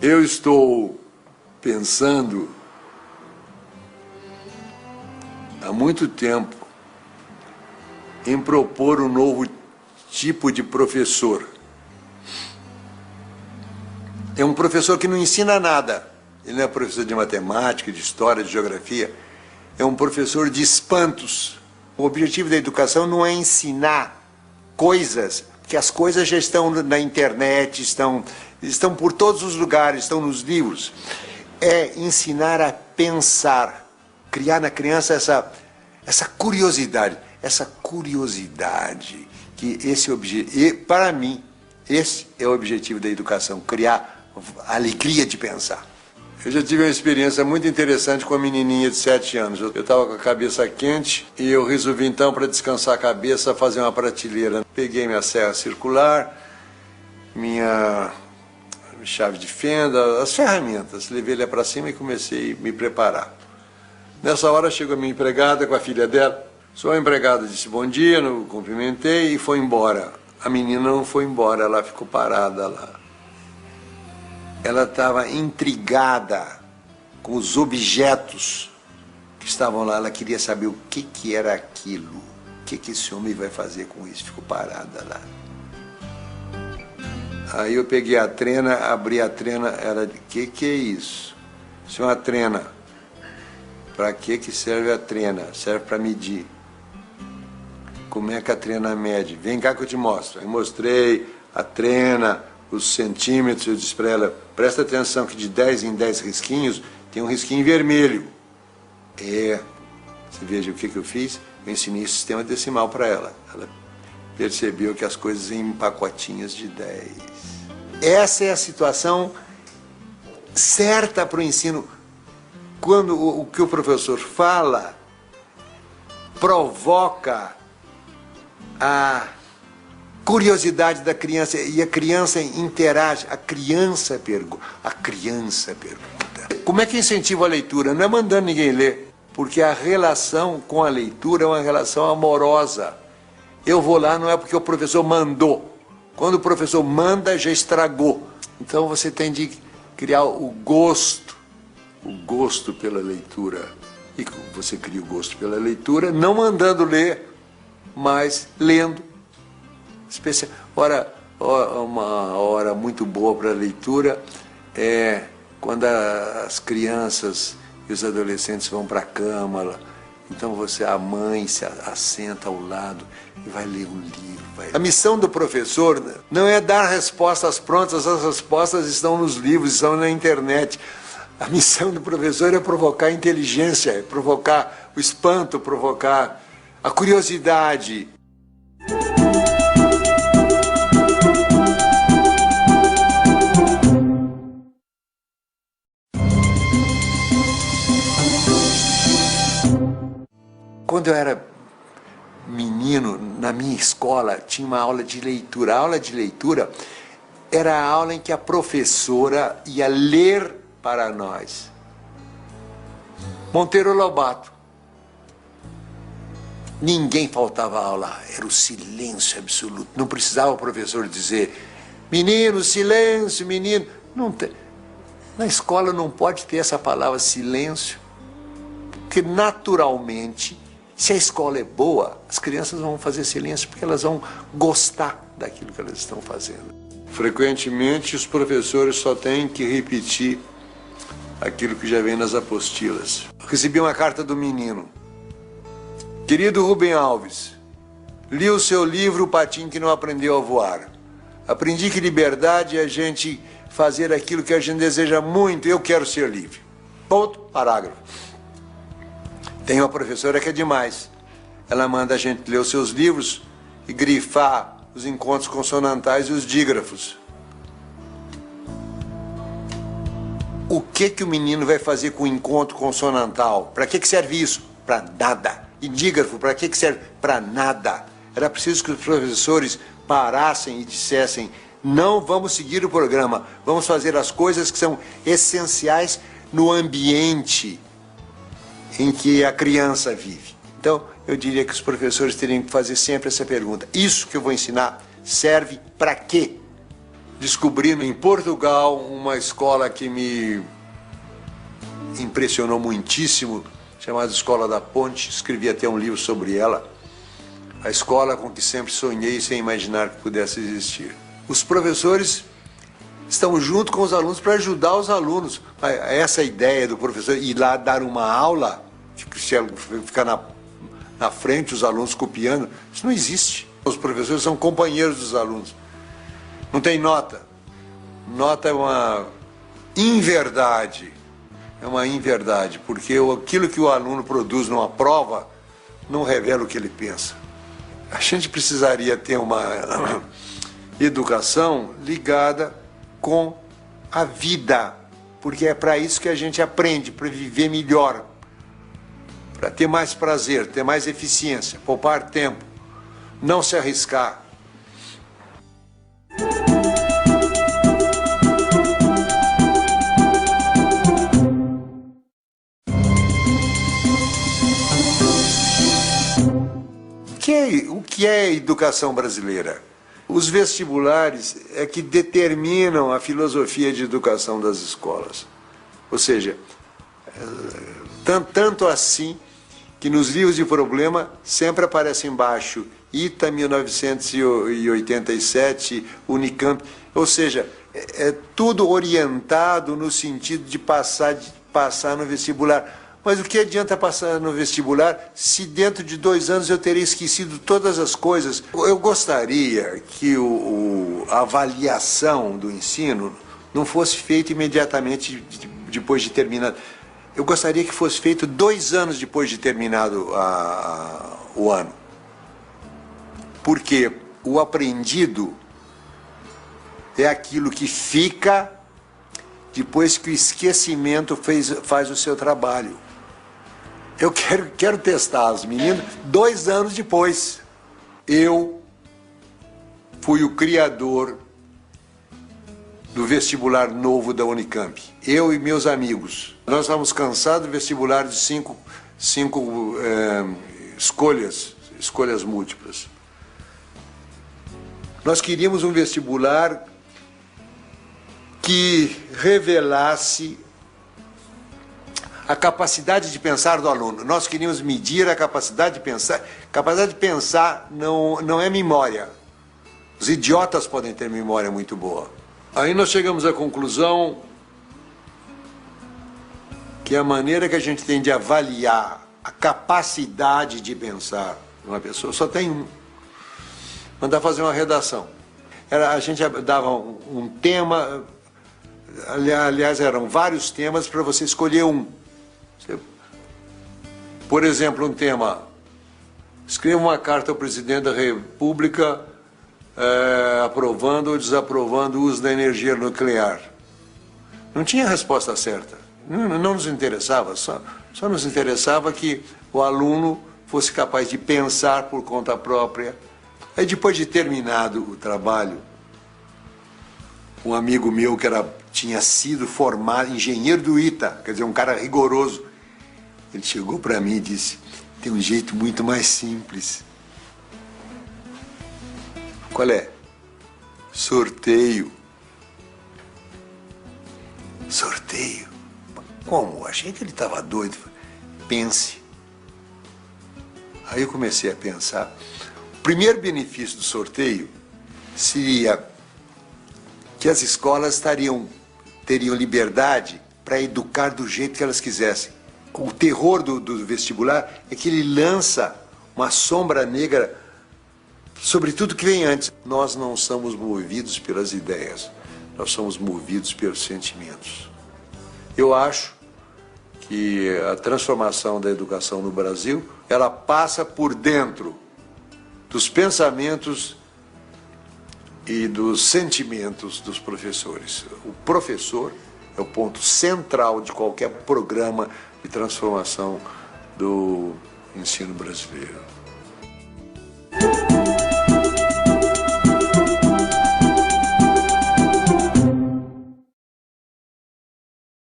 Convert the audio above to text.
Eu estou pensando há muito tempo em propor um novo tipo de professor. É um professor que não ensina nada. Ele não é professor de matemática, de história, de geografia. É um professor de espantos. O objetivo da educação não é ensinar coisas, porque as coisas já estão na internet, estão por todos os lugares, estão nos livros. É ensinar a pensar, criar na criança essa curiosidade, que para mim, esse é o objetivo da educação, criar a alegria de pensar. Eu já tive uma experiência muito interessante com a menininha de 7 anos. Eu estava com a cabeça quente e eu resolvi então, para descansar a cabeça, fazer uma prateleira. Peguei minha serra circular, minha chave de fenda, as ferramentas. Levei ela para cima e comecei a me preparar. Nessa hora chegou a minha empregada com a filha dela. Só a empregada disse bom dia, eu cumprimentei e foi embora. A menina não foi embora, ela ficou parada lá. Ela estava intrigada com os objetos que estavam lá. Ela queria saber o que era aquilo. O que esse homem vai fazer com isso? Ficou parada lá. Aí eu peguei a trena, abri a trena. Ela disse, que é isso? Isso é uma trena. Para que serve a trena? Serve para medir. Como é que a trena mede? Vem cá que eu te mostro. Aí mostrei a trena, os centímetros. Eu disse para ela, presta atenção que de 10 em 10 risquinhos tem um risquinho vermelho. Você veja o que eu fiz? Eu ensinei o sistema decimal para ela. Ela percebeu que as coisas em pacotinhos de 10. Essa é a situação certa para o ensino. Quando o que o professor fala provoca a curiosidade da criança e a criança interage, a criança pergunta. Como é que incentiva a leitura? Não é mandando ninguém ler, porque a relação com a leitura é uma relação amorosa. Eu vou lá não é porque o professor mandou. Quando o professor manda, já estragou. Então você tem de criar o gosto pela leitura. E você cria o gosto pela leitura, não mandando ler, mas lendo. Uma hora muito boa para a leitura é quando as crianças e os adolescentes vão para a cama. Então a mãe se assenta ao lado e vai ler um livro. A missão do professor não é dar respostas prontas, as respostas estão nos livros, estão na internet. A missão do professor é provocar a inteligência, é provocar o espanto, provocar a curiosidade. Quando eu era menino, na minha escola, tinha uma aula de leitura. A aula de leitura era a aula em que a professora ia ler para nós. Monteiro Lobato. Ninguém faltava aula, era o silêncio absoluto. Não precisava o professor dizer, menino, silêncio, menino. Não tem. Na escola não pode ter essa palavra silêncio, porque naturalmente, se a escola é boa, as crianças vão fazer silêncio porque elas vão gostar daquilo que elas estão fazendo. Frequentemente, os professores só têm que repetir aquilo que já vem nas apostilas. Recebi uma carta do menino. Querido Rubem Alves, li o seu livro O Patinho que Não Aprendeu a Voar. Aprendi que liberdade é a gente fazer aquilo que a gente deseja muito. Eu quero ser livre. Ponto, parágrafo. Tem uma professora que é demais. Ela manda a gente ler os seus livros e grifar os encontros consonantais e os dígrafos. O que o menino vai fazer com o encontro consonantal? Para que serve isso? Para nada. E dígrafo, para que serve? Para nada. Era preciso que os professores parassem e dissessem, não vamos seguir o programa, vamos fazer as coisas que são essenciais no ambiente em que a criança vive. Então, eu diria que os professores teriam que fazer sempre essa pergunta. Isso que eu vou ensinar serve para quê? descobri em Portugal uma escola que me impressionou muitíssimo, chamada Escola da Ponte. Escrevi até um livro sobre ela. A escola com que sempre sonhei sem imaginar que pudesse existir. Os professores estão junto com os alunos para ajudar os alunos. Essa ideia do professor ir lá dar uma aula, ficar na frente, os alunos copiando, isso não existe. Os professores são companheiros dos alunos. Não tem nota. Nota é uma inverdade. É uma inverdade, porque aquilo que o aluno produz numa prova não revela o que ele pensa. A gente precisaria ter uma educação ligada com a vida, porque é para isso que a gente aprende, para viver melhor, para ter mais prazer, ter mais eficiência, poupar tempo, não se arriscar. O que é a educação brasileira? Os vestibulares é que determinam a filosofia de educação das escolas. Ou seja, tanto assim que nos livros de problema sempre aparece embaixo ITA 1987, Unicamp. Ou seja, é tudo orientado no sentido de passar no vestibular. Mas o que adianta passar no vestibular se dentro de 2 anos eu terei esquecido todas as coisas? Eu gostaria que a avaliação do ensino não fosse feita imediatamente depois de terminado. Eu gostaria que fosse feito 2 anos depois de terminado o ano. Porque o aprendido é aquilo que fica depois que o esquecimento faz o seu trabalho. Eu quero testar os meninos 2 anos depois. Eu fui o criador do vestibular novo da Unicamp. Eu e meus amigos. Nós estávamos cansados do vestibular de cinco escolhas múltiplas. Nós queríamos um vestibular que revelasse a capacidade de pensar do aluno. Nós queríamos medir a capacidade de pensar. Capacidade de pensar não é memória. Os idiotas podem ter memória muito boa. Aí nós chegamos à conclusão que a maneira que a gente tem de avaliar a capacidade de pensar de uma pessoa só tem um. Mandar fazer uma redação. A gente dava um tema, aliás, eram vários temas para você escolher um. Por exemplo, um tema: escreva uma carta ao presidente da República aprovando ou desaprovando o uso da energia nuclear. Não tinha resposta certa. Não nos interessava, só nos interessava que o aluno fosse capaz de pensar por conta própria. Aí, depois de terminado o trabalho, um amigo meu que tinha sido formado engenheiro do ITA, quer dizer, um cara rigoroso, ele chegou para mim e disse: tem um jeito muito mais simples. Qual é? Sorteio. Sorteio? Como? Achei que ele estava doido. Pense. Aí eu comecei a pensar. O primeiro benefício do sorteio seria que as escolas teriam liberdade para educar do jeito que elas quisessem. O terror do vestibular é que ele lança uma sombra negra sobre tudo que vem antes. Nós não somos movidos pelas ideias, nós somos movidos pelos sentimentos. Eu acho que a transformação da educação no Brasil, ela passa por dentro dos pensamentos e dos sentimentos dos professores. O professor é o ponto central de qualquer programa de transformação do ensino brasileiro.